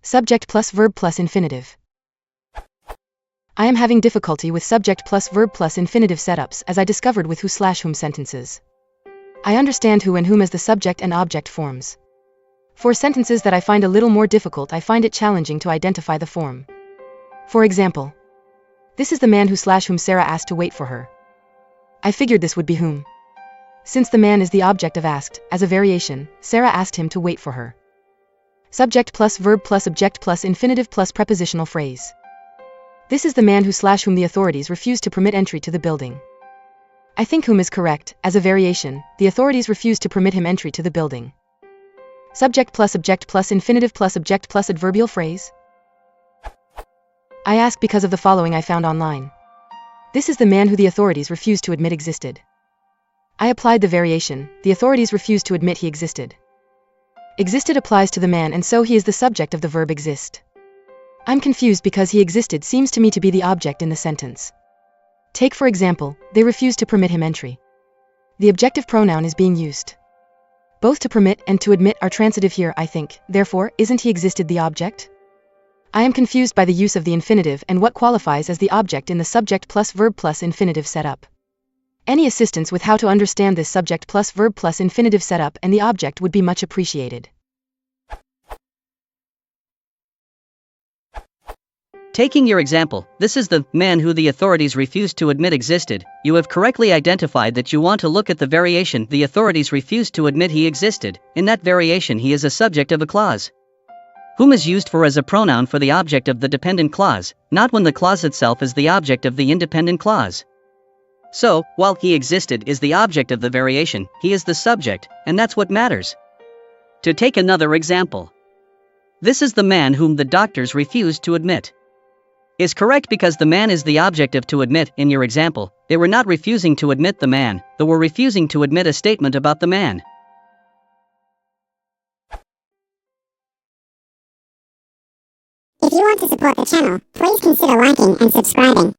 Subject plus verb plus infinitive. I am having difficulty with subject plus verb plus infinitive setups as I discovered with who/whom sentences. I understand who and whom as the subject and object forms. For sentences that I find a little more difficult, I find it challenging to identify the form. For example, this is the man who/whom Sarah asked to wait for her. I figured this would be whom. Since the man is the object of asked, as a variation, Sarah asked him to wait for her. Subject plus verb plus object plus infinitive plus prepositional phrase. This is the man who/whom the authorities refused to permit entry to the building. I think whom is correct, as a variation, the authorities refused to permit him entry to the building. Subject plus object plus infinitive plus object plus adverbial phrase. I ask because of the following I found online. This is the man who the authorities refused to admit existed. I applied the variation, the authorities refused to admit he existed. Existed applies to the man, and so he is the subject of the verb exist. I'm confused because he existed seems to me to be the object in the sentence. Take for example, they refused to permit him entry. The objective pronoun is being used. Both to permit and to admit are transitive here, I think, therefore, isn't he existed the object? I am confused by the use of the infinitive and what qualifies as the object in the subject plus verb plus infinitive setup. Any assistance with how to understand this subject plus verb plus infinitive setup and the object would be much appreciated. Taking your example, this is the man who the authorities refused to admit existed. You have correctly identified that you want to look at the variation the authorities refused to admit he existed. In that variation he is a subject of a clause. Whom is used for as a pronoun for the object of the dependent clause, not when the clause itself is the object of the independent clause. So, while he existed is the object of the variation, he is the subject, and that's what matters. To take another example. This is the man whom the doctors refused to admit. Is correct because the man is the object of to admit. In your example, they were not refusing to admit the man, they were refusing to admit a statement about the man. If you want to support the channel, please consider liking and subscribing.